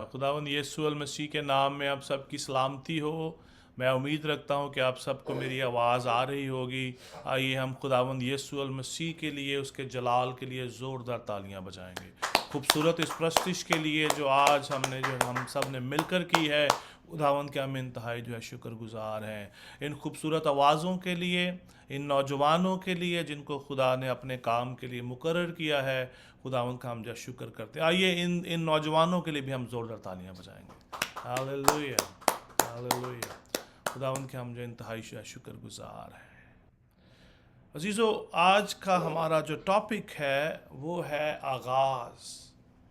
खुदावंद यीशु अल मसीह के नाम में आप सबकी सलामती हो। मैं उम्मीद रखता हूँ कि आप सबको मेरी आवाज़ आ रही होगी। आइए हम खुदावंद यीशु अल मसीह के लिए, उसके जलाल के लिए ज़ोरदार तालियां बजाएंगे। खूबसूरत इस प्रस्तिश के लिए जो आज हम सब ने मिलकर की है, खुदावंद के हम इंतहाई शुक्रगुजार हैं। इन खूबसूरत आवाज़ों के लिए, इन नौजवानों के लिए जिनको खुदा ने अपने काम के लिए मुकर्रर किया है, खुदावंद का हम शुक्र करते हैं। आइए इन इन नौजवानों के लिए भी हम ज़ोरदार तालियां बजाएंगे। Hallelujah, hallelujah. खुदावंद के हम इंतहाई शुक्रगुजार हैं। अजीज़ों, आज का हमारा जो टॉपिक है वो है आगाज़,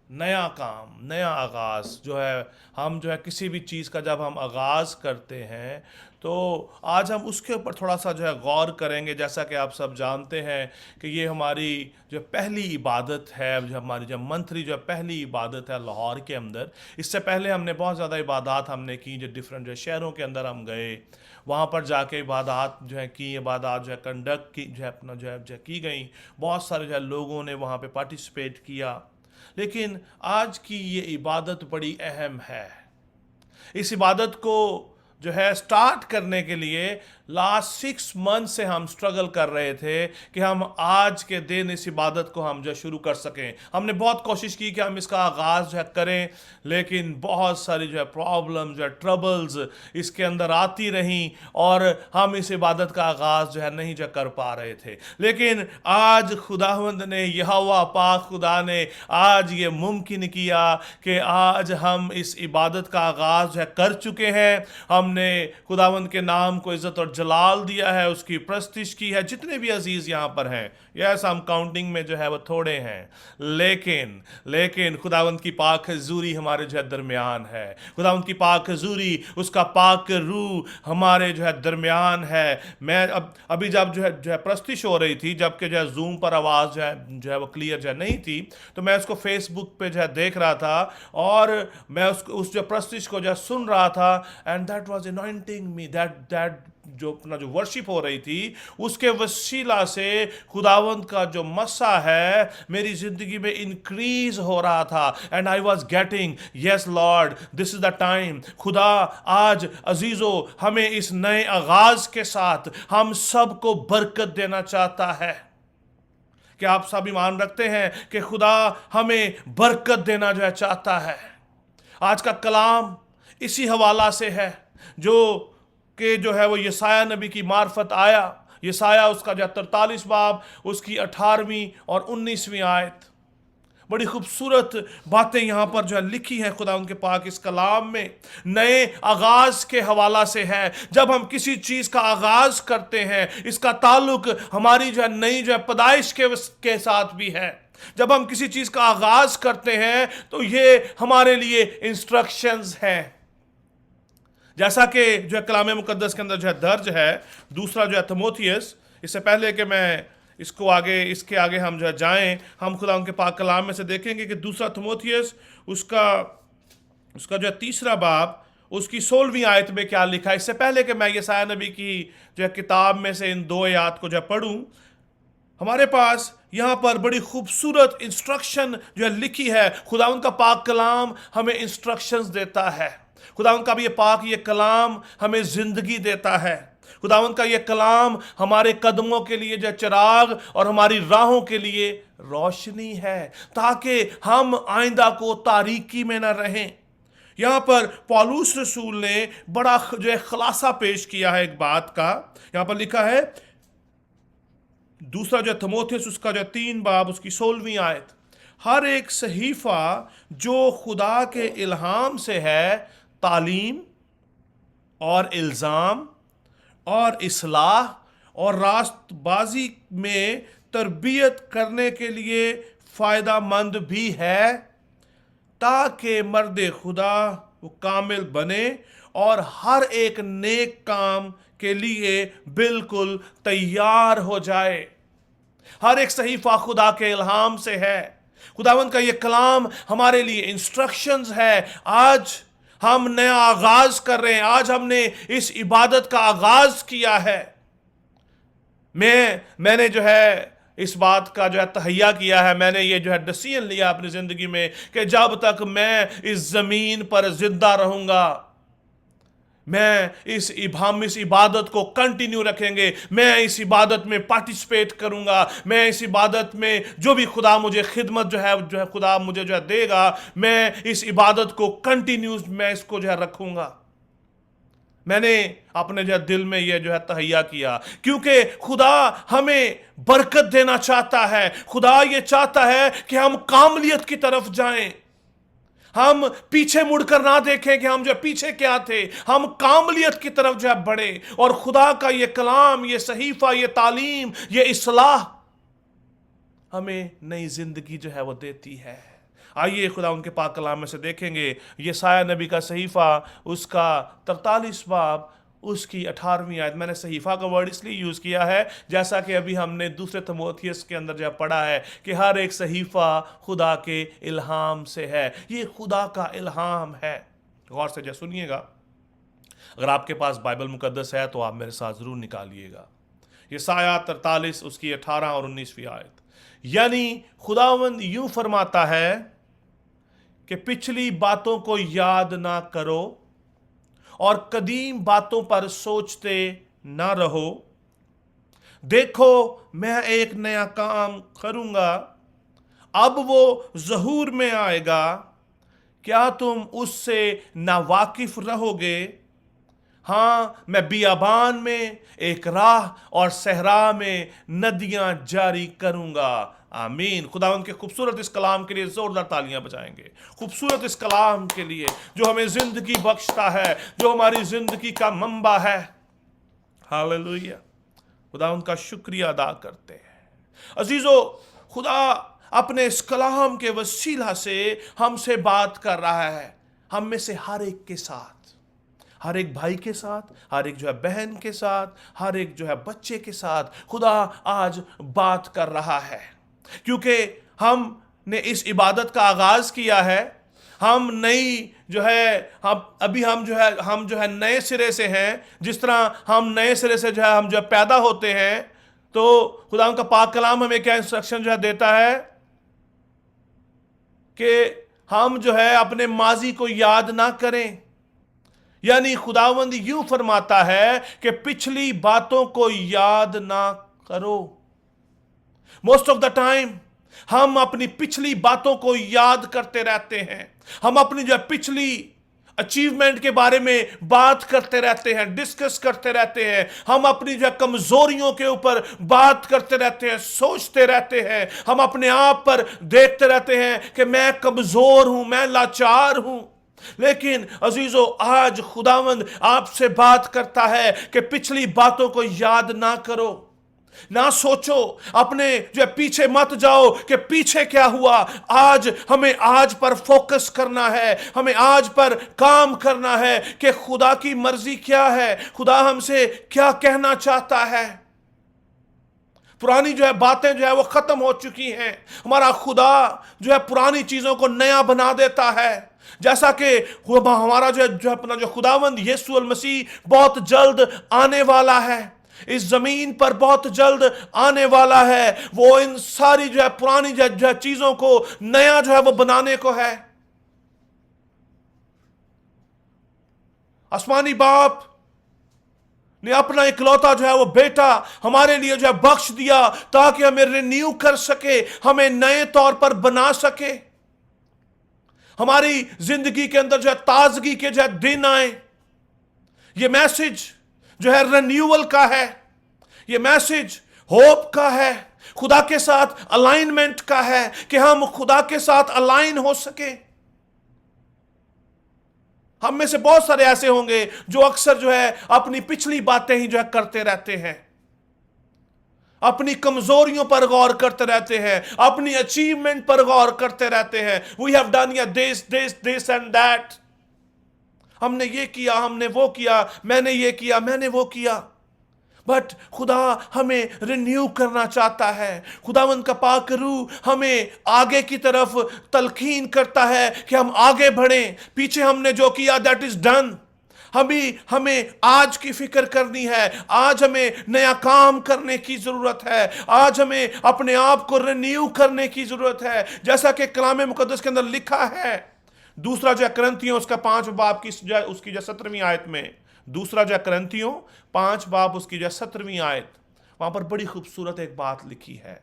नया काम, नया आगाज़ जो है। हम किसी भी चीज़ का जब हम आगाज़ करते हैं तो आज हम उसके ऊपर थोड़ा सा गौर करेंगे। जैसा कि आप सब जानते हैं कि ये हमारी जो पहली इबादत है, हमारी मंथली पहली इबादत है लाहौर के अंदर। इससे पहले हमने बहुत ज़्यादा इबादत हमने की, जो डिफरेंट शहरों के अंदर हम गए, वहाँ पर जाके इबादत की, इबादत कंडक्ट की, अपना की गई। बहुत सारे लोगों ने वहाँ पे पार्टिसिपेट किया। लेकिन आज की ये इबादत बड़ी अहम है। इस इबादत को स्टार्ट करने के लिए लास्ट 6 मंथ से हम स्ट्रगल कर रहे थे कि हम आज के दिन इस इबादत को हम शुरू कर सकें। हमने बहुत कोशिश की कि हम इसका आगाज़ करें, लेकिन बहुत सारी प्रॉब्लम्स, ट्रबल्स इसके अंदर आती रहीं और हम इस इबादत का आगाज़ नहीं कर पा रहे थे। लेकिन आज खुदावंद ने, यहोवा पाक खुदा ने आज ये मुमकिन किया कि आज हम इस इबादत का आगाज़ कर चुके हैं। हमने खुदावंद के नाम को इज्जत और जलाल दिया है, उसकी प्रस्तिश की है। जितने भी अजीज यहाँ पर हैं, यस, हम काउंटिंग में वो थोड़े हैं, लेकिन खुदावंद की पाक हजूरी हमारे दरमियान है। खुदावंद की पाक हजूरी, उसका पाक रूह हमारे दरमियान है। मैं अभी जब प्रस्तिश हो रही थी, जबकि जूम पर आवाज़ वो क्लियर नहीं थी, तो मैं उसको फेसबुक पे देख रहा था और मैं उस प्रस्तिश को सुन रहा था। And that was anointing me, that जो अपना वर्शिप हो रही थी, उसके वसीला से खुदावंद का जो मसा है मेरी जिंदगी में इंक्रीज हो रहा था। And I was getting, yes Lord, this is the time. खुदा आज अजीजों हमें इस नए आगाज के साथ हम सबको बरकत देना चाहता है। कि आप सब ईमान रखते हैं कि खुदा हमें बरकत देना चाहता है। आज का कलाम इसी हवाला से है जो कि वो यसाया नबी की मार्फत आया। यसाया उसका 43 बाब, उसकी 18वीं और 19वीं आयत। बड़ी खूबसूरत बातें यहाँ पर लिखी हैं खुदा उनके पाक इस कलाम में। नए आगाज के हवाला से है। जब हम किसी चीज का आगाज करते हैं, इसका ताल्लुक हमारी नई पैदाइश के साथ भी है। जब हम किसी चीज का आगाज करते हैं तो ये हमारे लिए इंस्ट्रक्शंस हैं। जैसा कि कलाम मुकद्दस के अंदर दर्ज है, दूसरा थिमोथियस। इससे पहले कि मैं इसके आगे हम जाएं, हम खुदा उनके पाक कलाम में से देखेंगे कि दूसरा थिमोथियस उसका तीसरा बाब, उसकी 16वीं आयत में क्या लिखा है। इससे पहले कि मैं यसाया नबी की किताब में से इन 2 आयत को पढ़ूं, हमारे पास यहाँ पर बड़ी खूबसूरत इंस्ट्रक्शन लिखी है। खुदावंद का पाक कलाम हमें इंस्ट्रक्शंस देता है। खुदावंद का भी ये कलाम हमें जिंदगी देता है। खुदावंद का ये कलाम हमारे कदमों के लिए चिराग और हमारी राहों के लिए रोशनी है, ताकि हम आइंदा को तारीकी में न रहें। यहाँ पर पौलुस रसूल ने बड़ा खुलासा पेश किया है एक बात का। यहाँ पर लिखा है, दूसरा थिमोथियस उसका 3 बाब, उसकी 16वीं आयत। हर एक सहीफा जो खुदा के इल्हाम से है, तालीम और इल्ज़ाम और इस्लाह और रास्तबाजी में तरबियत करने के लिए फ़ायदामंद भी है, ताकि मर्द खुदा वो कामिल बने और हर एक नेक काम के लिए बिल्कुल तैयार हो जाए। हर एक सहीफा खुदा के इल्हाम से है। खुदावंद का ये कलाम हमारे लिए इंस्ट्रक्शंस है। आज हम नया आगाज कर रहे हैं। आज हमने इस इबादत का आगाज किया है। मैंने इस बात का जो है तहैया किया है, मैंने ये जो है डिसीजन लिया अपनी ज़िंदगी में कि जब तक मैं इस ज़मीन पर जिंदा रहूँगा, हम इस इबादत को कंटिन्यू रखेंगे, मैं इस इबादत में पार्टिसिपेट करूंगा, मैं इस इबादत में जो भी खुदा मुझे खिदमत जो है खुदा मुझे जो है देगा, मैं इस इबादत को कंटिन्यू मैं इसको जो है रखूंगा। मैंने अपने जो है दिल में ये जो है तहैया किया, क्योंकि खुदा हमें बरकत देना चाहता है। खुदा ये चाहता है कि हम कामलियत की तरफ जाएं, हम पीछे मुड़कर ना देखें कि हम जो पीछे क्या थे, हम कामलियत की तरफ जो है बढ़े। और खुदा का ये कलाम, ये सहीफा, ये तालीम, ये इस्लाह हमें नई जिंदगी जो है वो देती है। आइए खुदा उनके पाक कलाम में से देखेंगे यशायाह नबी का सहीफा, उसका 43 बाब, उसकी 18वीं आयत। मैंने सहीफा का वर्ड इसलिए यूज़ किया है, जैसा कि अभी हमने दूसरे तिमोथियस के अंदर जो पढ़ा है कि हर एक सहीफा खुदा के इल्हाम से है। ये खुदा का इल्हाम है। गौर से जो सुनिएगा, अगर आपके पास बाइबल मुकद्दस है तो आप मेरे साथ ज़रूर निकालिएगा। यशायाह 43 उसकी 18 और 19वीं आयत। यानी खुदावंद यूं फरमाता है कि पिछली बातों को याद ना करो और कदीम बातों पर सोचते ना रहो। देखो मैं एक नया काम करूंगा, अब वो ज़हूर में आएगा, क्या तुम उससे नावाकिफ रहोगे? हाँ, मैं बियाबान में एक राह और सहरा में नदियां जारी करूंगा। आमीन। खुदावंद के खूबसूरत इस कलाम के लिए जोरदार तालियां बजाएंगे। खूबसूरत इस कलाम के लिए जो हमें जिंदगी बख्शता है, जो हमारी जिंदगी का मंबा है। हालेलुया। खुदावंद का शुक्रिया अदा करते हैं। अजीजों, खुदा अपने इस कलाम के वसीला से हमसे बात कर रहा है, हम में से हर एक के साथ, हर एक भाई के साथ, हर एक जो है बहन के साथ, हर एक जो है बच्चे के साथ खुदा आज बात कर रहा है। क्योंकि हमने इस इबादत का आगाज किया है, हम नई जो है हम जो है नए सिरे से हैं। जिस तरह हम नए सिरे से जो है हम जो पैदा होते हैं, तो खुदा का पाक कलाम हमें क्या इंस्ट्रक्शन जो है देता है कि हम जो है अपने माजी को याद ना करें। यानी खुदावंद यूं फरमाता है कि पिछली बातों को याद ना करो। मोस्ट ऑफ द टाइम हम अपनी पिछली बातों को याद करते रहते हैं, हम अपनी जो पिछली अचीवमेंट के बारे में बात करते रहते हैं, डिस्कस करते रहते हैं, हम अपनी जो कमजोरियों के ऊपर बात करते रहते हैं, सोचते रहते हैं, हम अपने आप पर देखते रहते हैं कि मैं कमजोर हूं, मैं लाचार हूं। लेकिन अजीजों, आज खुदावंद आपसे बात करता है कि पिछली बातों को याद ना करो, ना सोचो, अपने जो पीछे मत जाओ कि पीछे क्या हुआ। आज हमें आज पर फोकस करना है, हमें आज पर काम करना है कि खुदा की मर्जी क्या है, खुदा हमसे क्या कहना चाहता है। पुरानी जो है बातें जो है वो खत्म हो चुकी हैं। हमारा खुदा जो है पुरानी चीजों को नया बना देता है। जैसा कि हमारा जो है अपना जो खुदावंद यीशु अल मसीह बहुत जल्द आने वाला है, इस जमीन पर बहुत जल्द आने वाला है। वो इन सारी जो है पुरानी जो है चीजों को नया जो है वो बनाने को है। आसमानी बाप ने अपना इकलौता जो है वो बेटा हमारे लिए जो है बख्श दिया, ताकि हमें रिन्यू कर सके, हमें नए तौर पर बना सके, हमारी जिंदगी के अंदर जो है ताजगी के जो है दिन आए। ये मैसेज जो है रिन्यूअल का है, ये मैसेज होप का है, खुदा के साथ अलाइनमेंट का है कि हम खुदा के साथ अलाइन हो सके। हम में से बहुत सारे ऐसे होंगे जो अक्सर जो है अपनी पिछली बातें ही जो है करते रहते हैं, अपनी कमजोरियों पर गौर करते रहते हैं, अपनी अचीवमेंट पर गौर करते रहते हैं। वी हैव डन या दिस एंड दैट, हमने ये किया, हमने वो किया, मैंने ये किया, मैंने वो किया। बट खुदा हमें रिन्यू करना चाहता है। खुदावंद का पाक रूह हमें आगे की तरफ तलकीन करता है कि हम आगे बढ़ें। पीछे हमने जो किया दैट इज डन, हमें आज की फिक्र करनी है। आज हमें नया काम करने की जरूरत है। आज हमें अपने आप को रिन्यू करने की जरूरत है, जैसा कि कलाम मुकद्दस के अंदर लिखा है। दूसरा जो करंथियों उसका 5 बाब की उसकी जो 17वीं आयत में, दूसरा जो करंथियों 5 बाब उसकी जो 17वीं आयत, वहां पर बड़ी खूबसूरत एक बात लिखी है।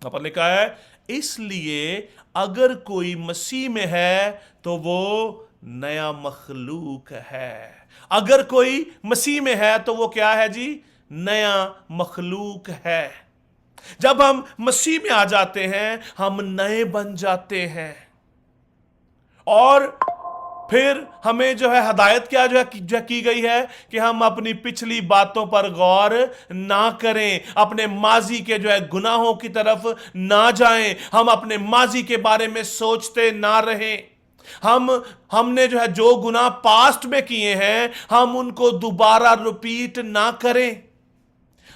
वहां पर लिखा है, इसलिए अगर कोई मसीह में है तो वो नया मखलूक है। अगर कोई मसीह में है तो वो क्या है जी? नया मखलूक है। जब हम मसीह में आ जाते हैं हम नए बन जाते हैं। और फिर हमें जो है हदायत क्या जो की गई है कि हम अपनी पिछली बातों पर गौर ना करें, अपने माजी के जो है गुनाहों की तरफ ना जाएं, हम अपने माजी के बारे में सोचते ना रहें। हमने जो है जो गुनाह पास्ट में किए हैं हम उनको दोबारा रिपीट ना करें।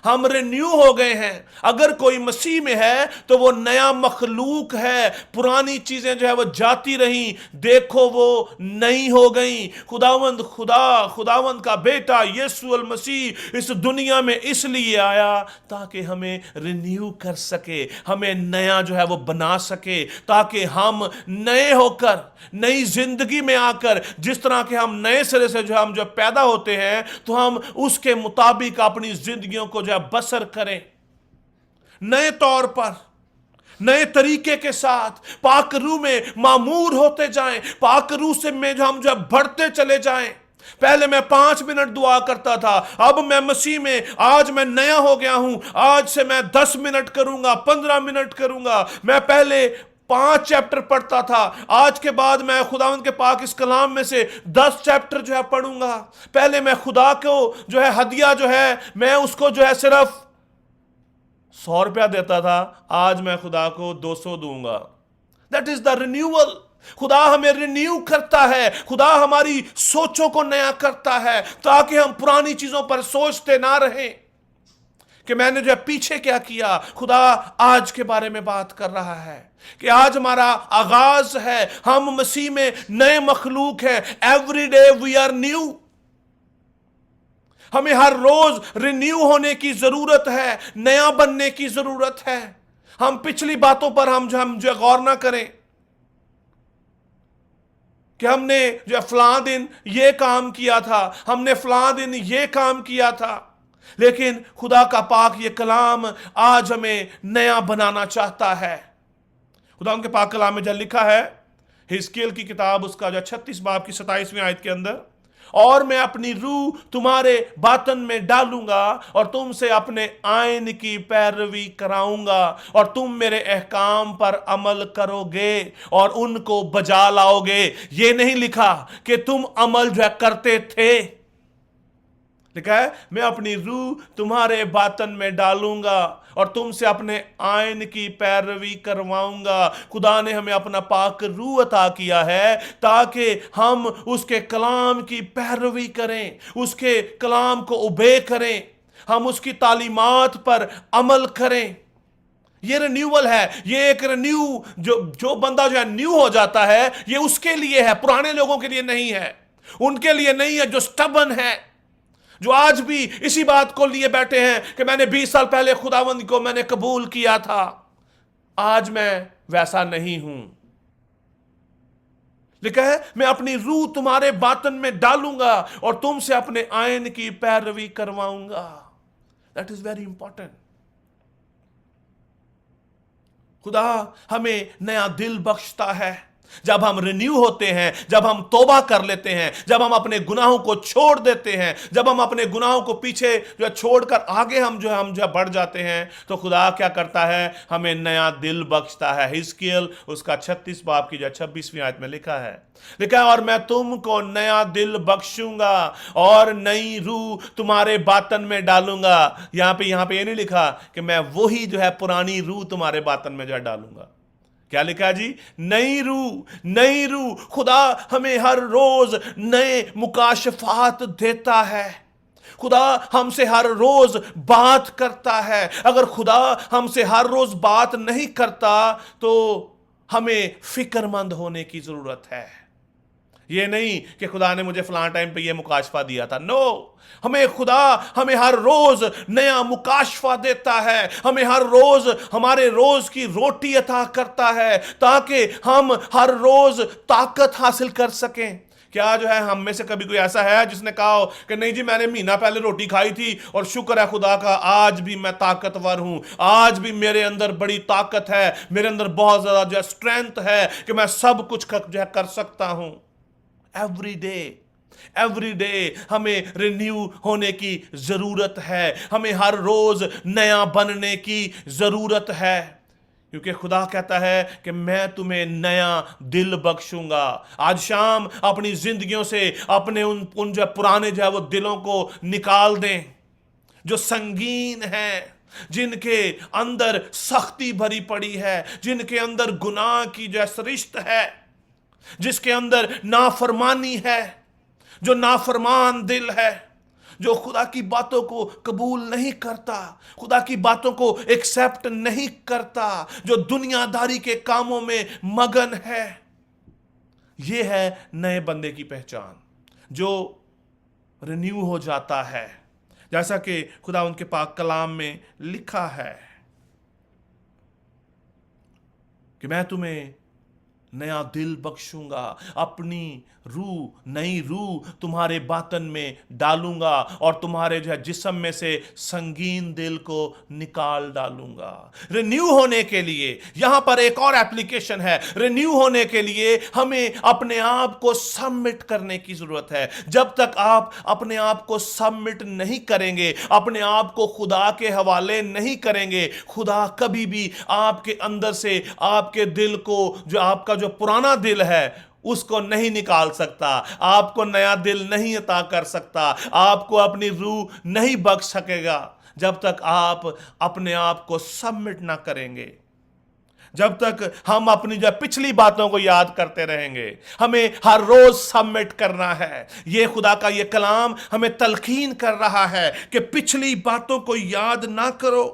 हम रिन्यू हो गए हैं। अगर कोई मसीह में है तो वो नया मखलूक है। पुरानी चीजें जो है वो जाती रही, देखो वो नई हो गई। खुदावंद का बेटा यीशु अल मसीह इस दुनिया में इसलिए आया ताकि हमें रिन्यू कर सके, हमें नया जो है वो बना सके, ताकि हम नए होकर नई जिंदगी में आकर जिस तरह के हम नए सिरे से हम जो पैदा होते हैं तो हम उसके मुताबिक अपनी जिंदगियों को बसर करें, नए तौर पर, नए तरीके के साथ पाक रूह में मामूर होते जाएं, पाक रूह से में हम जो बढ़ते चले जाएं। पहले मैं 5 मिनट दुआ करता था, अब मैं मसीह में आज मैं नया हो गया हूं। आज से मैं 10 मिनट करूंगा, 15 मिनट करूंगा। मैं पहले 5 चैप्टर पढ़ता था, आज के बाद मैं खुदावंद के पाक इस कलाम में से 10 चैप्टर जो है पढ़ूंगा। पहले मैं खुदा को जो है हदिया जो है मैं उसको जो है सिर्फ 100 रुपया देता था, आज मैं खुदा को 200 दूंगा। That is the renewal. खुदा हमें रिन्यू करता है, खुदा हमारी सोचों को नया करता है ताकि हम पुरानी चीजों पर सोचते ना रहें कि मैंने जो पीछे क्या किया। खुदा आज के बारे में बात कर रहा है कि आज हमारा आगाज है, हम मसीह में नए मखलूक हैं। Every day we are new. हमें हर रोज रिन्यू होने की जरूरत है, नया बनने की जरूरत है। हम पिछली बातों पर हम जो गौर ना करें कि हमने जो फलां दिन ये काम किया था, हमने फलां दिन ये काम किया था, लेकिन खुदा का पाक ये कलाम आज हमें नया बनाना चाहता है। खुदा उनके पाक कलाम में जब लिखा है हिजकिय्याह की किताब उसका जो 36 बाब की 27वीं आयत के अंदर, और मैं अपनी रूह तुम्हारे बातन में डालूंगा और तुमसे अपने आइन की पैरवी कराऊंगा और तुम मेरे अहकाम पर अमल करोगे और उनको बजा लाओगे। ये नहीं लिखा कि तुम अमल जो करते थे, लिखा है मैं अपनी रूह तुम्हारे बातन में डालूंगा और तुमसे अपने आइन की पैरवी करवाऊंगा। खुदा ने हमें अपना पाक रूह अता किया है ताकि हम उसके कलाम की पैरवी करें, उसके कलाम को ओबे करें, हम उसकी तालीमात पर अमल करें। ये रिन्यूअल है। ये एक रिन्यू जो बंदा जो है न्यू हो जाता है, ये उसके लिए है, पुराने लोगों के लिए नहीं है। उनके लिए नहीं है जो स्टबन है, जो आज भी इसी बात को लिए बैठे हैं कि मैंने 20 साल पहले खुदावंद को मैंने कबूल किया था, आज मैं वैसा नहीं हूं। लिखा है मैं अपनी रूह तुम्हारे बातन में डालूंगा और तुमसे अपने आइन की पैरवी करवाऊंगा। That is very important. खुदा हमें नया दिल बख्शता है जब हम रिन्यू होते हैं, जब हम तौबा कर लेते हैं, जब हम अपने गुनाहों को छोड़ देते हैं, जब हम अपने गुनाहों को पीछे जो छोड़कर आगे हम जो बढ़ जाते हैं, तो खुदा क्या करता है, हमें नया दिल बख्शता है। हिजकिय्याह उसका 36 बाब की जो 26वीं आयत में लिखा है और मैं तुमको नया दिल बख्शूंगा और नई रूह तुम्हारे बातन में डालूंगा। यहां पे ये नहीं लिखा कि मैं वही जो है पुरानी रूह तुम्हारे बातन में जो डालूंगा। क्या लिखा है जी? नई रूह, नई रूह। खुदा हमें हर रोज नए मुकाशफात देता है। खुदा हमसे हर रोज बात करता है। अगर खुदा हमसे हर रोज बात नहीं करता तो हमें फिक्रमंद होने की जरूरत है। ये नहीं कि खुदा ने मुझे फलां टाइम पे ये मुकाशफा दिया था। नो, हमें हर रोज नया मुकाशफा देता है, हमें हर रोज हमारे रोज की रोटी अता करता है ताकि हम हर रोज ताकत हासिल कर सकें। क्या जो है हम में से कभी कोई ऐसा है जिसने कहा हो कि नहीं जी मैंने महीना पहले रोटी खाई थी और शुक्र है खुदा का आज भी मैं ताकतवर हूं, आज भी मेरे अंदर बड़ी ताकत है, मेरे अंदर बहुत ज्यादा जो स्ट्रेंथ है कि मैं सब कुछ जो है कर सकता हूं। एवरी डे हमें रिन्यू होने की जरूरत है, हमें हर रोज नया बनने की जरूरत है, क्योंकि खुदा कहता है कि मैं तुम्हें नया दिल बख्शूंगा। आज शाम अपनी जिंदगियों से अपने उन जो पुराने जो है वो दिलों को निकाल दें जो संगीन है, जिनके अंदर सख्ती भरी पड़ी है, जिनके अंदर गुनाह की जो सरिश्त है, जिसके अंदर नाफरमानी है, जो नाफरमान दिल है, जो खुदा की बातों को कबूल नहीं करता, खुदा की बातों को एक्सेप्ट नहीं करता, जो दुनियादारी के कामों में मगन है। यह है नए बंदे की पहचान जो रिन्यू हो जाता है, जैसा कि खुदा उनके पाक कलाम में लिखा है कि मैं तुम्हें नया दिल बख्शूंगा, अपनी रूह, नई रूह तुम्हारे बातन में डालूंगा और तुम्हारे जो है जिस्म में से संगीन दिल को निकाल डालूंगा। रिन्यू होने के लिए यहां पर एक और एप्लीकेशन है। रिन्यू होने के लिए हमें अपने आप को सबमिट करने की जरूरत है। जब तक आप अपने आप को सबमिट नहीं करेंगे, अपने आप को खुदा के हवाले नहीं करेंगे, खुदा कभी भी आपके अंदर से आपके दिल को, जो आपका जो पुराना दिल है, उसको नहीं निकाल सकता, आपको नया दिल नहीं अता कर सकता, आपको अपनी रूह नहीं बख्श सकेगा जब तक आप अपने आप को सबमिट ना करेंगे। जब तक हम अपनी जो पिछली बातों को याद करते रहेंगे, हमें हर रोज सबमिट करना है। यह खुदा का यह कलाम हमें तलकीन कर रहा है कि पिछली बातों को याद ना करो,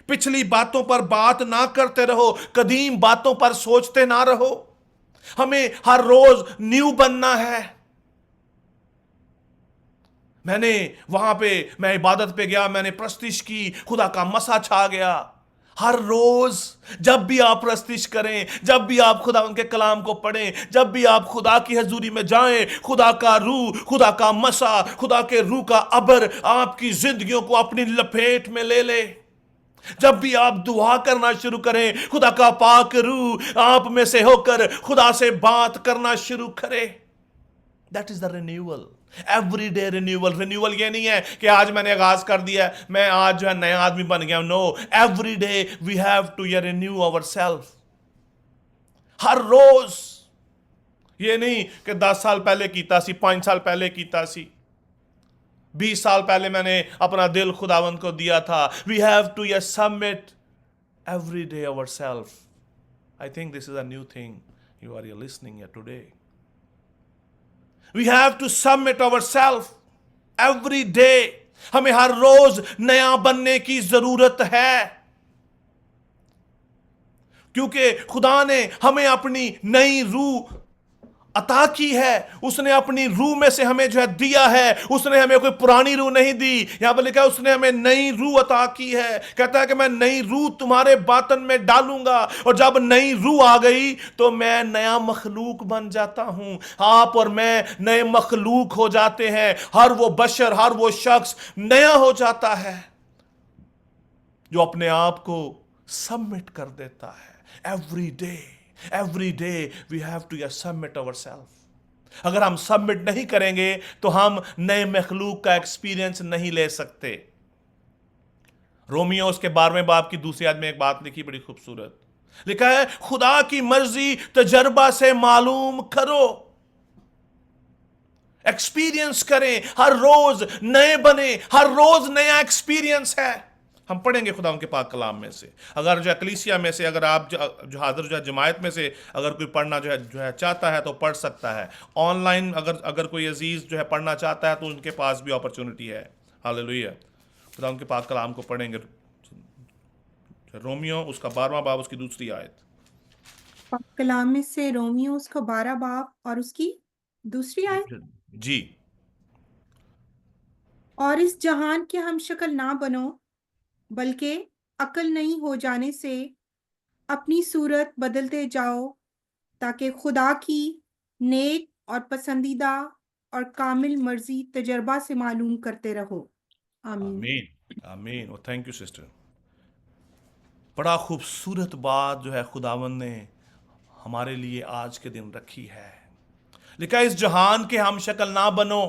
पिछली बातों पर बात ना करते रहो, कदीम बातों पर सोचते ना रहो। हमें हर रोज न्यू बनना है। मैं इबादत पे गया, मैंने प्रस्तिश की, खुदा का मसा छा गया। हर रोज जब भी आप प्रस्तिश करें, जब भी आप खुदा उनके कलाम को पढ़ें, जब भी आप खुदा की हजूरी में जाएं, खुदा का रूह, खुदा का मसा, खुदा के रूह का अबर आपकी जिंदगियों को अपनी लपेट में ले ले। जब भी आप दुआ करना शुरू करें, खुदा का पाक रूह आप में से होकर खुदा से बात करना शुरू करे। That is the renewal, everyday renewal. Renewal ये नहीं है कि आज मैंने आगाज कर दिया, मैं आज जो है नया आदमी बन गया। No, everyday we have to renew our self. हर रोज, ये नहीं कि 10 साल पहले कीता सी, 5 साल पहले कीता सी, 20 साल पहले मैंने अपना दिल खुदावंद को दिया था। We have to submit every day ourself. I think this is a new thing you are listening today. We have to submit ourself every day. हमें हर रोज नया बनने की जरूरत है, क्योंकि खुदा ने हमें अपनी नई रूह अता की है। उसने अपनी रूह में से हमें जो है दिया है, उसने हमें कोई पुरानी रूह नहीं दी। यहां पर लिखा है उसने हमें नई रूह अता की है। कहता है कि मैं नई रूह तुम्हारे बातन में डालूंगा, और जब नई रूह आ गई तो मैं नया मखलूक बन जाता हूं। आप और मैं नए मखलूक हो जाते हैं। हर वो बशर, हर वो शख्स नया हो जाता है जो अपने आप को सबमिट कर देता है। Every day we have to submit ourself. अगर हम सबमिट नहीं करेंगे तो हम नए मखलूक का एक्सपीरियंस नहीं ले सकते। रोमियो उसके 12वें बाब की दूसरी आयत में एक बात लिखी, बड़ी खूबसूरत लिखा है, खुदा की मर्जी तजर्बा से मालूम करो। एक्सपीरियंस करें, हर रोज नए बने, हर रोज नया एक्सपीरियंस है। हम पढ़ेंगे खुदा उनके पाक कलाम में से। अगर जो कलीसिया में से, अगर आप जो हाजिर जो है जमायत में से अगर कोई पढ़ना जो है चाहता है तो पढ़ सकता है। ऑनलाइन अगर कोई अजीज जो है पढ़ना चाहता है तो उनके पास भी अपॉर्चुनिटी है। हालेलुया। खुदा उनके पाक कलाम को पढ़ेंगे। रोमियो उसका 12वां बाब उसकी दूसरी आयत। पाक कलाम में से रोमियो उसका 12 बाब और उसकी दूसरी आयत। जी। और इस जहान के हम शक्ल ना बनो, बल्कि अकल नहीं हो जाने से अपनी सूरत बदलते जाओ, ताकि खुदा की नेक और पसंदीदा और कामिल मर्जी तजर्बा से मालूम करते रहो। आमीन। आमीन आमीन। Thank you sister. बड़ा खूबसूरत बात जो है खुदावन ने हमारे लिए आज के दिन रखी है। लिखा है, इस जहान के हम शक्ल ना बनो।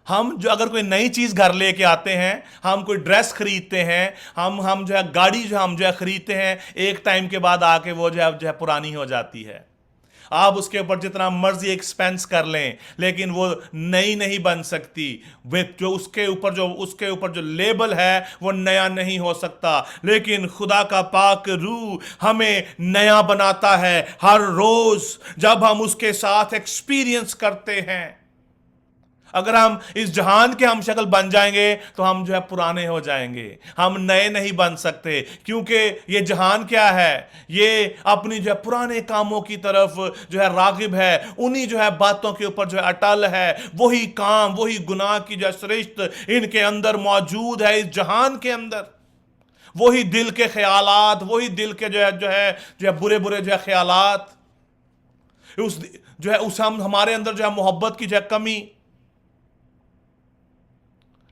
हम जो अगर कोई नई चीज घर लेके आते हैं, हम कोई ड्रेस खरीदते हैं, हम जो है गाड़ी जो हम जो है खरीदते हैं, एक टाइम के बाद आके वो जो है पुरानी हो जाती है। आप उसके ऊपर जितना मर्जी एक्सपेंस कर लें, लेकिन वो नई नहीं बन सकती। विथ जो उसके ऊपर जो लेबल है वो नया नहीं हो सकता। लेकिन खुदा का पाक रूह हमें नया बनाता है हर रोज जब हम उसके साथ एक्सपीरियंस करते हैं। अगर हम इस जहान के हम शक्ल बन जाएंगे तो हम जो है पुराने हो जाएंगे, हम नए नहीं बन सकते। क्योंकि ये जहान क्या है, ये अपनी जो है पुराने कामों की तरफ जो है रागिब है, उन्हीं जो है बातों के ऊपर जो है अटल है। वही काम, वही गुनाह की जो श्रेष्ठ इनके अंदर मौजूद है, इस जहान के अंदर। वही दिल के ख्यालात, वही दिल के जो है बुरे बुरे जो है ख्यालात, उस जो है उस हम हमारे अंदर जो है मोहब्बत की जो है कमी।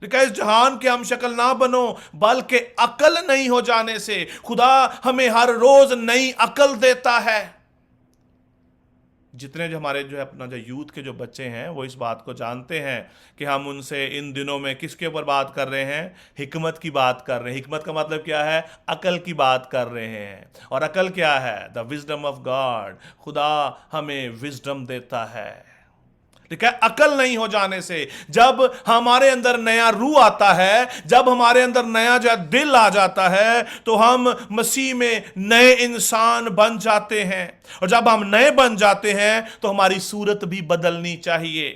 लिखा है, इस जहान के हम शक्ल ना बनो, बल्कि अकल नहीं हो जाने से। खुदा हमें हर रोज नई अकल देता है। जितने जो हमारे जो है अपना जो यूथ के जो बच्चे हैं वो इस बात को जानते हैं कि हम उनसे इन दिनों में किसके ऊपर बात कर रहे हैं, हिकमत की बात कर रहे हैं। हिकमत का मतलब क्या है, अकल की बात कर रहे हैं। और अकल क्या है, द विजडम ऑफ गॉड। खुदा हमें विजडम देता है। ठीक है, अकल नहीं हो जाने से। जब हमारे अंदर नया रूह आता है, जब हमारे अंदर नया जो दिल आ जाता है, तो हम मसीह में नए इंसान बन जाते हैं। और जब हम नए बन जाते हैं तो हमारी सूरत भी बदलनी चाहिए।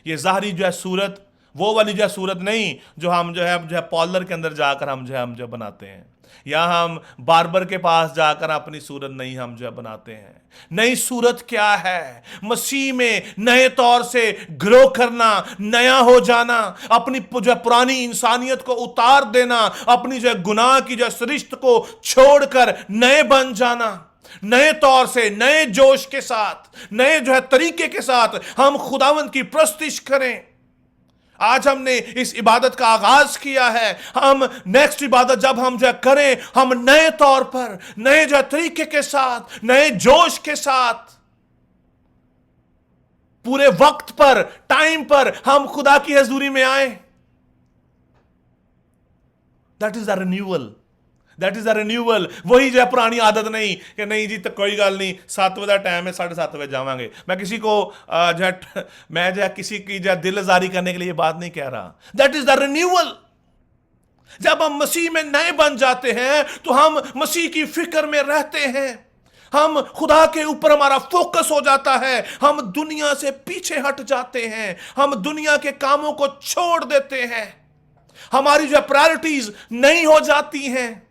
ये ज़ाहरी जो है सूरत, वो वाली जो है सूरत नहीं जो हम जो है पार्लर के अंदर जाकर हम जो बनाते हैं, या हम बार्बर के पास जाकर अपनी सूरत नहीं हम जो बनाते हैं। नई सूरत क्या है, मसीह में नए तौर से ग्रो करना, नया हो जाना, अपनी जो पुरानी इंसानियत को उतार देना, अपनी जो गुनाह की जो सृष्ट को छोड़कर नए बन जाना। नए तौर से, नए जोश के साथ, नए जो है तरीके के साथ हम खुदावंद की प्रस्तुति करें। आज हमने इस इबादत का आगाज किया है। हम नेक्स्ट इबादत जब हम जो करें, हम नए तौर पर, नए जो तरीके के साथ, नए जोश के साथ, पूरे वक्त पर, टाइम पर हम खुदा की हजूरी में आए। That is the renewal. That is the renewal. वही जो है पुरानी आदत नहीं कि नहीं जी तो कोई गल नहीं, 7 बजे टाइम है, 7:30 बजे जावांगे। मैं किसी को मैं जो है किसी की जो दिल आजारी करने के लिए बात नहीं कह रहा। That is the renewal. जब हम मसीह में नए बन जाते हैं तो हम मसीह की फिक्र में रहते हैं। हम खुदा के ऊपर हमारा फोकस हो जाता है। हम दुनिया से पीछे हट जाते हैं। हम दुनिया के कामों को छोड़ देते हैं। हमारी जो प्रायोरिटीज नहीं हो जाती हैं।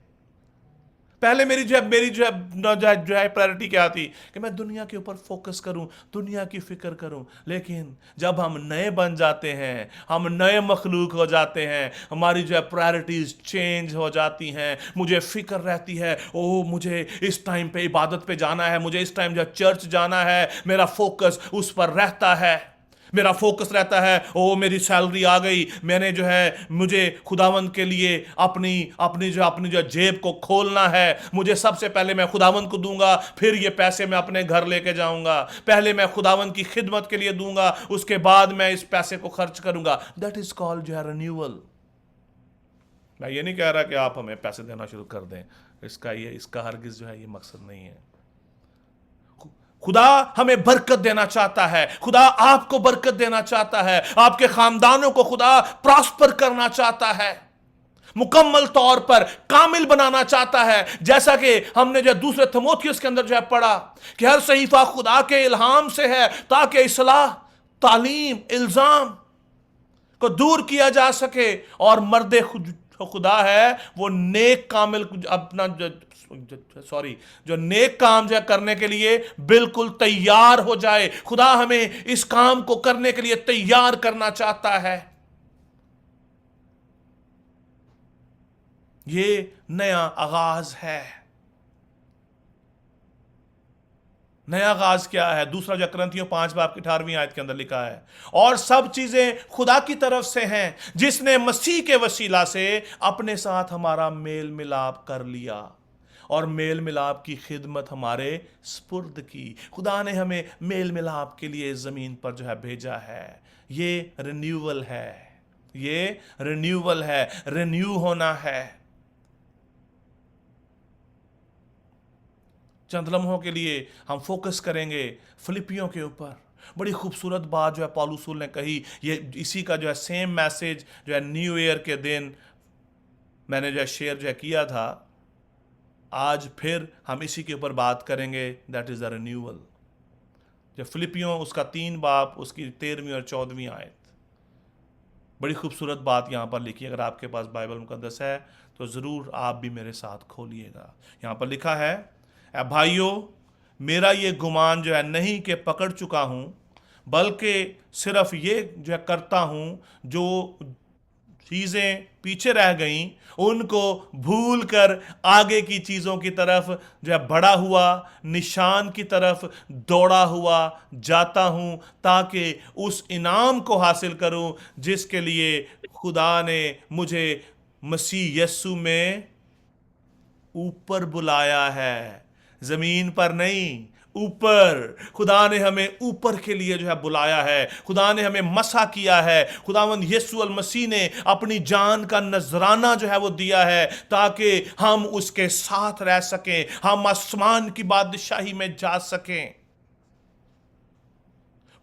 पहले मेरी जो है प्रायोरिटी क्या थी कि मैं दुनिया के ऊपर फोकस करूं, दुनिया की फिक्र करूं। लेकिन जब हम नए बन जाते हैं, हम नए मखलूक हो जाते हैं, हमारी जो है प्रायोरिटीज चेंज हो जाती हैं। मुझे फिक्र रहती है, ओह मुझे इस टाइम पे इबादत पे जाना है, मुझे इस टाइम जो चर्च जाना है। मेरा फोकस उस पर रहता है। मेरा फोकस रहता है, ओ मेरी सैलरी आ गई, मैंने जो है मुझे खुदावंद के लिए अपनी जो जेब को खोलना है। मुझे सबसे पहले मैं खुदावंद को दूंगा, फिर ये पैसे मैं अपने घर लेके जाऊंगा। पहले मैं खुदावंद की खिदमत के लिए दूंगा, उसके बाद मैं इस पैसे को खर्च करूंगा। दैट इज कॉल्ड जो है रिन्यूअल। मैं ये नहीं कह रहा कि आप हमें पैसे देना शुरू कर दें, इसका हरगिज जो है ये मकसद नहीं है। खुदा हमें बरकत देना चाहता है। खुदा आपको बरकत देना चाहता है। आपके खानदानों को खुदा प्रॉस्पर करना चाहता है, मुकम्मल तौर पर कामिल बनाना चाहता है। जैसा कि हमने जो दूसरे थिमोथियुस के अंदर जो है पढ़ा कि हर सहीफा खुदा के इल्हाम से है, ताकि इस्लाह, तालीम, इल्जाम को दूर किया जा सके और खुदा है वो नेक कामिल अपना जो नेक काम जो करने के लिए बिल्कुल तैयार हो जाए। खुदा हमें इस काम को करने के लिए तैयार करना चाहता है। ये नया आगाज है। नया आगाज क्या है? दूसरा जो कुरिन्थियों 5 बाब की 18वीं आयत के अंदर लिखा है, और सब चीजें खुदा की तरफ से हैं जिसने मसीह के वसीला से अपने साथ हमारा मेल मिलाप कर लिया और मेल मिलाप की खिदमत हमारे स्पुर्द की। खुदा ने हमें मेल मिलाप के लिए जमीन पर जो है भेजा है। ये रिन्यूअल है, ये रिन्यूअल है, रिन्यू होना है। चंद लम्हों के लिए हम फोकस करेंगे फिलिपियों के ऊपर। बड़ी खूबसूरत बात जो है पौलुस ने कही। ये इसी का जो है सेम मैसेज जो है न्यू ईयर के दिन मैंने जो है शेयर जो है किया था। आज फिर हम इसी के ऊपर बात करेंगे, दैट इज द रिन्यूअल। जो फिलिपियों उसका 3 बाब उसकी 13वीं और 14वीं आयत, बड़ी खूबसूरत बात यहाँ पर लिखी। अगर आपके पास बाइबल मुकद्दस है तो ज़रूर आप भी मेरे साथ खोलिएगा। यहाँ पर लिखा है, ऐ भाइयों, मेरा ये गुमान जो है नहीं कि पकड़ चुका हूँ, बल्कि सिर्फ ये जो है करता हूँ जो चीज़ें पीछे रह गईं उनको भूल कर आगे की चीज़ों की तरफ जो है बढ़ा हुआ निशान की तरफ दौड़ा हुआ जाता हूँ, ताकि उस इनाम को हासिल करूँ जिसके लिए खुदा ने मुझे मसीह यस्सु में ऊपर बुलाया है। जमीन पर नहीं, ऊपर। खुदा ने हमें ऊपर के लिए जो है बुलाया है। खुदा ने हमें मसा किया है। खुदावंद यीशु अल मसीह ने अपनी जान का नजराना जो है वो दिया है ताकि हम उसके साथ रह सकें, हम आसमान की बादशाही में जा सकें।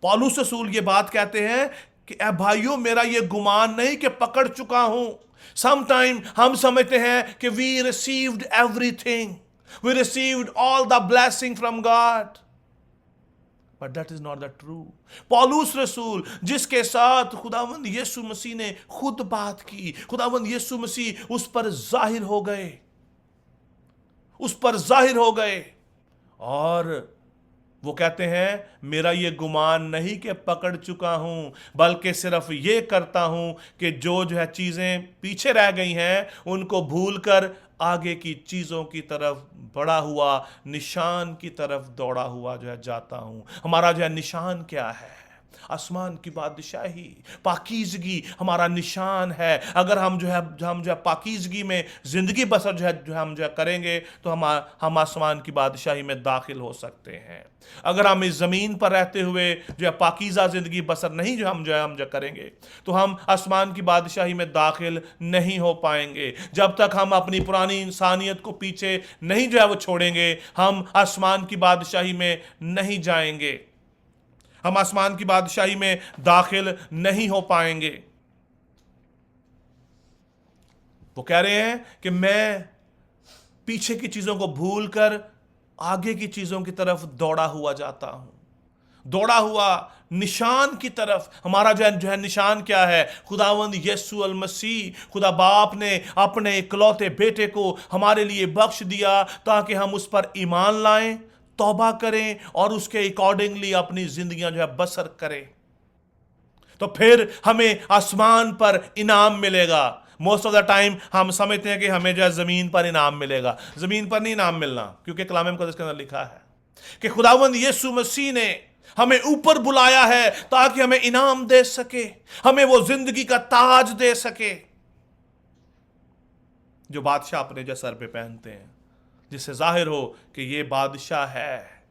पौलुस रसूल ये बात कहते हैं कि ऐ भाइयों, मेरा ये गुमान नहीं कि पकड़ चुका हूं। समटाइम हम समझते हैं कि we received everything, we received all the blessing from God, but that is not the true। पौलुस रसूल जिसके साथ खुदावंद यीशु मसीह ने खुद बात की, खुदावंद यीशु मसीह उस पर जाहिर हो गए, उस पर जाहिर हो गए, और वो कहते हैं मेरा ये गुमान नहीं कि पकड़ चुका हूं, बल्कि सिर्फ ये करता हूं कि जो है चीजें पीछे रह गई हैं उनको भूलकर आगे की चीजों की तरफ बढ़ा हुआ निशान की तरफ दौड़ा हुआ जो है जाता हूं। हमारा जो है निशान क्या है? आसमान की बादशाही, पाकीज़गी हमारा निशान है। अगर हम जो है पाकीज़गी में जिंदगी बसर जो है हम जो है करेंगे तो हम आसमान की बादशाही में दाखिल हो सकते हैं। अगर हम इस ज़मीन पर रहते हुए जो है पाकीज़ा ज़िंदगी बसर नहीं हम जो करेंगे तो हम आसमान की बादशाही में दाखिल नहीं हो पाएंगे। जब तक हम अपनी पुरानी इंसानियत को पीछे नहीं जो है वो छोड़ेंगे, हम आसमान की बादशाही में नहीं जाएंगे, हम आसमान की बादशाही में दाखिल नहीं हो पाएंगे। वो कह रहे हैं कि मैं पीछे की चीजों को भूलकर आगे की चीजों की तरफ दौड़ा हुआ जाता हूं, दौड़ा हुआ निशान की तरफ। हमारा जो है निशान क्या है? खुदावंद यीशु अल मसीह। खुदा बाप ने अपने इकलौते बेटे को हमारे लिए बख्श दिया ताकि हम उस पर ईमान लाएं, तौबा करें और उसके अकॉर्डिंगली अपनी जिंदगियां जो है बसर करें। तो फिर हमें आसमान पर इनाम मिलेगा। मोस्ट ऑफ द टाइम हम समझते हैं कि हमें जो है जमीन पर इनाम मिलेगा। जमीन पर नहीं इनाम मिलना, क्योंकि कलाम मुकद्दस के अंदर लिखा है कि खुदावंद यीशु मसीह ने हमें ऊपर बुलाया है ताकि हमें इनाम दे सके, हमें वो जिंदगी का ताज दे सके जो बादशाह अपने जो सर पे पहनते हैं, जिससे जाहिर हो कि ये बादशाह है।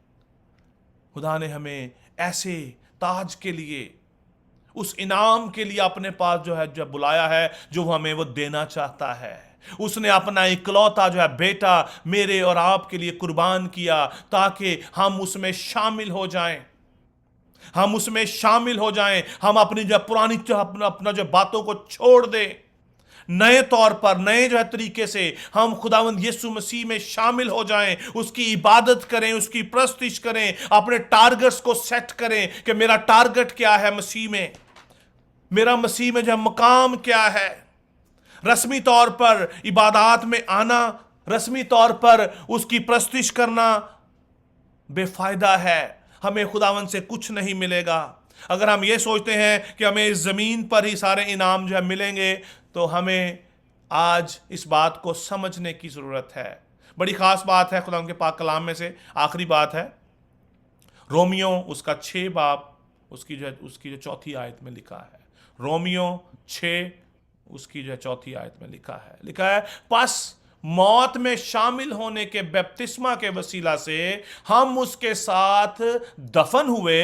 खुदा ने हमें ऐसे ताज के लिए, उस इनाम के लिए अपने पास जो है जब बुलाया है जो हमें वो देना चाहता है। उसने अपना इकलौता जो है बेटा मेरे और आपके लिए कुर्बान किया ताकि हम उसमें शामिल हो जाएं, हम उसमें शामिल हो जाएं। हम अपनी जो पुरानी अपना जो बातों को छोड़ दें, नए तौर पर नए जो है तरीके से हम खुदावंद यीशु मसीह में शामिल हो जाएं, उसकी इबादत करें, उसकी प्रस्तिश करें, अपने टारगेट्स को सेट करें कि मेरा टारगेट क्या है मसीह में, मेरा मसीह में जो मकाम क्या है। रस्मी तौर पर इबादत में आना, रस्मी तौर पर उसकी प्रस्तुति करना बेफायदा है। हमें खुदावन से कुछ नहीं मिलेगा। अगर हम ये सोचते हैं कि हमें इस ज़मीन पर ही सारे इनाम जो है मिलेंगे, तो हमें आज इस बात को समझने की ज़रूरत है। बड़ी ख़ास बात है खुदा के पाक कलाम में से आखिरी बात है, रोमियो उसका 6 बाब उसकी जो चौथी आयत में लिखा है। रोमियो 6 उसकी जो चौथी आयत में लिखा है पस मौत में शामिल होने के बपतिस्मा के वसीला से हम उसके साथ दफन हुए,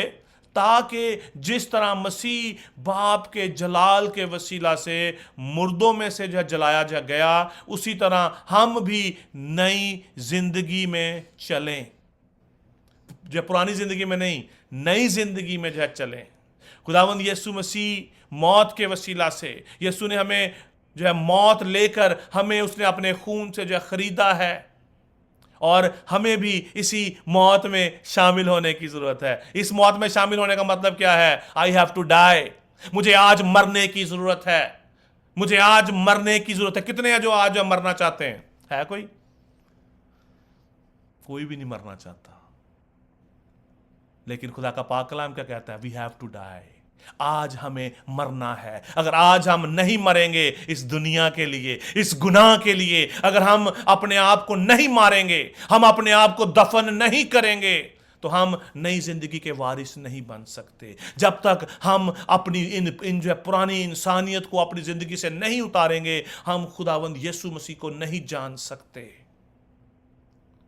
ताकि जिस तरह मसीह बाप के जलाल के वसीला से मुर्दों में से जो जलाया जा गया, उसी तरह हम भी नई जिंदगी में चलें। जो पुरानी जिंदगी में नहीं, नई जिंदगी में जो चलें। खुदावंद यीशु मसीह मौत के वसीला से, यीशु ने हमें जो है मौत लेकर हमें उसने अपने खून से जो है खरीदा है, और हमें भी इसी मौत में शामिल होने की जरूरत है। इस मौत में शामिल होने का मतलब क्या है? I have to die. मुझे आज मरने की जरूरत है। मुझे आज मरने की जरूरत है। कितने हैं जो आज मरना चाहते हैं? है कोई? कोई भी नहीं मरना चाहता। लेकिन खुदा का पाक कलाम क्या कहता है? We have to die. आज हमें मरना है। अगर आज हम नहीं मरेंगे इस दुनिया के लिए, इस गुनाह के लिए, अगर हम अपने आप को नहीं मारेंगे, हम अपने आप को दफन नहीं करेंगे, तो हम नई जिंदगी के वारिस नहीं बन सकते। जब तक हम अपनी इन जो पुरानी इंसानियत को अपनी जिंदगी से नहीं उतारेंगे, हम खुदावंद यीशु मसीह को नहीं जान सकते।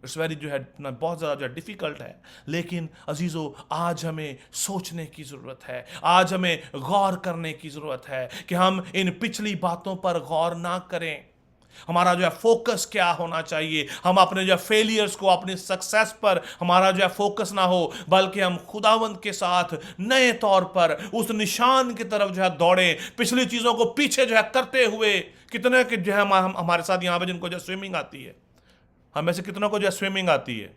इट्स वेरी जो है बहुत ज़्यादा जो डिफ़िकल्ट है, लेकिन अजीज़ों आज हमें सोचने की ज़रूरत है। आज हमें गौर करने की ज़रूरत है कि हम इन पिछली बातों पर गौर ना करें। हमारा जो है फोकस क्या होना चाहिए? हम अपने जो फेलियर्स को, अपनी सक्सेस पर हमारा जो है फोकस ना हो, बल्कि हम खुदावंद के साथ नए तौर पर उस निशान की तरफ जो है दौड़ें, पिछली चीज़ों को पीछे जो है करते हुए। कितने के जो है हमारे साथ यहाँ पे जिनको जो स्विमिंग आती है, हम में से कितनों को जो स्विमिंग आती है?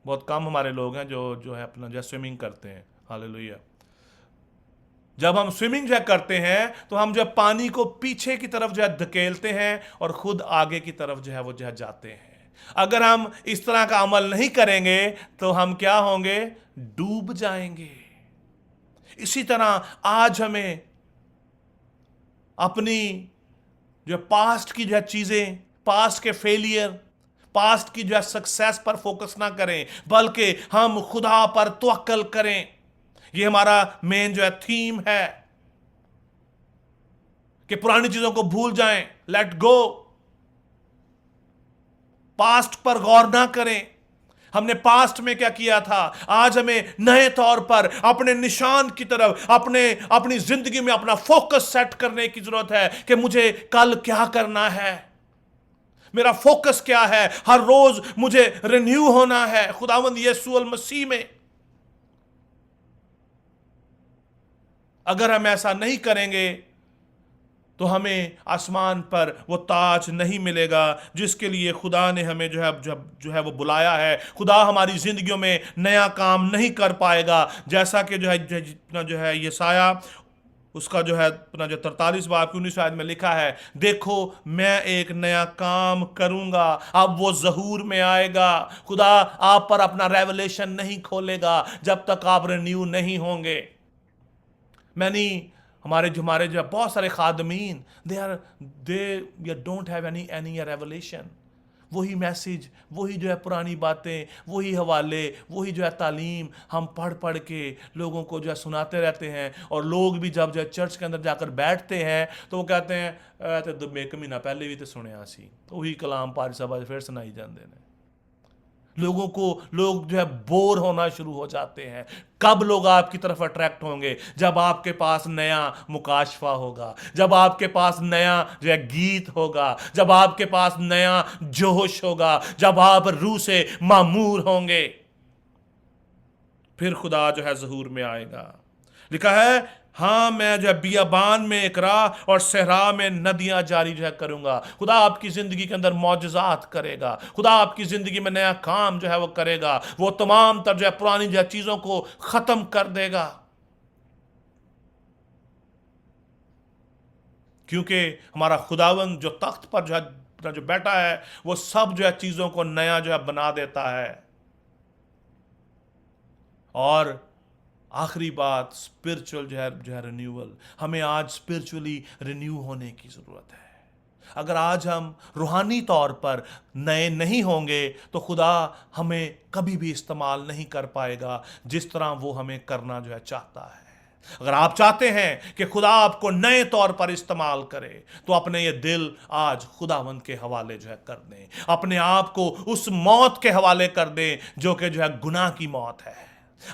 बहुत कम हमारे लोग हैं जो है अपना जो स्विमिंग करते हैं। हालेलुया। जब हम स्विमिंग जो करते हैं, तो हम जो पानी को पीछे की तरफ जो है धकेलते हैं और खुद आगे की तरफ जो है वो जो है जाते हैं। अगर हम इस तरह का अमल नहीं करेंगे तो हम क्या होंगे? डूब जाएंगे। इसी तरह आज हमें अपनी जो पास्ट की जो है चीजें, पास्ट के फेलियर, पास्ट की जो है सक्सेस पर फोकस ना करें, बल्कि हम खुदा पर तवक्कल करें। ये हमारा मेन जो है थीम है कि पुरानी चीजों को भूल जाएं, लेट गो। पास्ट पर गौर ना करें। हमने पास्ट में क्या किया था, आज हमें नए तौर पर अपने निशान की तरफ, अपनी जिंदगी में अपना फोकस सेट करने की जरूरत है कि मुझे कल क्या करना है, मेरा फोकस क्या है। हर रोज मुझे रिन्यू होना है खुदावंद यीशु मसीह में। अगर हम ऐसा नहीं करेंगे तो हमें आसमान पर वो ताज नहीं मिलेगा जिसके लिए खुदा ने हमें जो है वो बुलाया है। खुदा हमारी जिंदगियों में नया काम नहीं कर पाएगा, जैसा कि जो है यशाया उसका जो है अपना जो 43 बाब की 19 आयत में लिखा है, देखो मैं एक नया काम करूंगा, अब वो ज़हूर में आएगा। खुदा आप पर अपना रेवलेशन नहीं खोलेगा जब तक आप रिन्यू नहीं होंगे। हमारे जो बहुत सारे खादमीन they don't have any revelation. वही मैसेज, वही जो है पुरानी बातें, वही हवाले, वही जो है तालीम हम पढ़ पढ़ के लोगों को जो है सुनाते रहते हैं। और लोग भी जब जो है चर्च के अंदर जाकर बैठते हैं तो वो कहते हैं तो एक महीना पहले भी तो सुने सी, वही कलाम पारी सभा फिर सुनाई जाते हैं। लोग जो है बोर होना शुरू हो जाते हैं। कब लोग आपकी तरफ अट्रैक्ट होंगे? जब आपके पास नया मुकाशफा होगा, जब आपके पास नया जो है गीत होगा, जब आपके पास नया जोश होगा, जब आप रूह से मामूर होंगे, फिर खुदा जो है ज़हूर में आएगा। लिखा है, हाँ मैं जो है बियाबान में एक राह और सहरा में नदियां जारी जो है करूंगा। खुदा आपकी जिंदगी के अंदर मौजज़ात करेगा। खुदा आपकी जिंदगी में नया काम जो है वो करेगा। वो तमाम तर जो है पुरानी जो है चीजों को खत्म कर देगा। क्योंकि हमारा खुदावंद जो तख्त पर जो बैठा है वो सब जो है चीज़ों को नया जो है बना देता है। और आखिरी बात, स्पिरिचुअल जो है रिन्यूअल। हमें आज स्पिरिचुअली रिन्यू होने की ज़रूरत है। अगर आज हम रूहानी तौर पर नए नहीं होंगे तो खुदा हमें कभी भी इस्तेमाल नहीं कर पाएगा जिस तरह वो हमें करना जो है चाहता है। अगर आप चाहते हैं कि खुदा आपको नए तौर पर इस्तेमाल करे तो अपने ये दिल आज खुदावंद के हवाले जो है कर दें। अपने आप को उस मौत के हवाले कर दें जो कि जो है गुनाह की मौत है।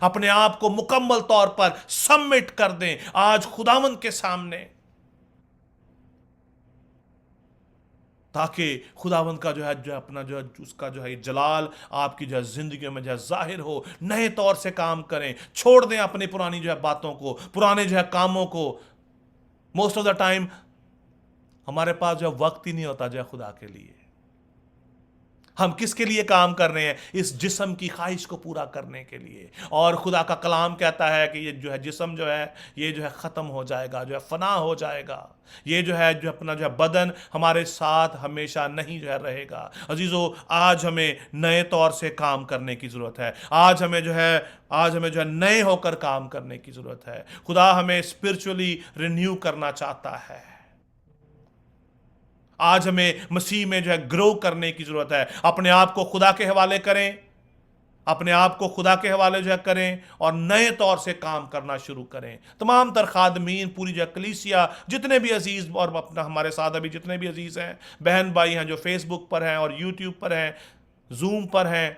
अपने आप को मुकम्मल तौर पर सबमिट कर दें आज खुदावंद के सामने, ताकि खुदावंद का जो है अपना जो है उसका जो है जलाल आपकी जो है जिंदगी में जो है जाहिर हो। नए तौर से काम करें, छोड़ दें अपनी पुरानी जो है बातों को, पुराने जो है कामों को। मोस्ट ऑफ द टाइम हमारे पास जो है वक्त ही नहीं होता जो है खुदा के लिए। हम किसके लिए काम कर रहे हैं? इस जिस्म की ख्वाहिश को पूरा करने के लिए। और खुदा का कलाम कहता है कि ये जो है जिस्म जो है ये जो है ख़त्म हो जाएगा, जो है फना हो जाएगा। ये जो है अपना जो है बदन हमारे साथ हमेशा नहीं जो है रहेगा। अजीज़ों, आज हमें नए तौर से काम करने की ज़रूरत है। आज हमें जो है नए होकर काम करने की ज़रूरत है। खुदा हमें स्पिरिचुअली रिन्यू करना चाहता है। आज हमें मसीह में जो है ग्रो करने की जरूरत है। अपने आप को खुदा के हवाले करें, अपने आप को खुदा के हवाले जो है करें और नए तौर से काम करना शुरू करें। तमाम तर खादमीन, पूरी जो कलीसिया, जितने भी अजीज़ और अपना हमारे साथ अभी जितने भी अजीज़ हैं, बहन भाई हैं जो फेसबुक पर हैं और यूट्यूब पर हैं, जूम पर हैं,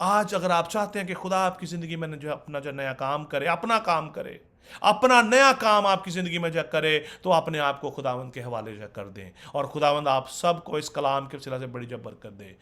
आज अगर आप चाहते हैं कि खुदा आपकी ज़िंदगी में जो अपना जो नया काम करे, अपना काम करे, अपना नया काम आपकी ज़िंदगी में जो करे, तो अपने आप को खुदावंद के हवाले जो कर दें और खुदावंद आप सबको इस कलाम के वसीला से बड़ी जब बरकत दे।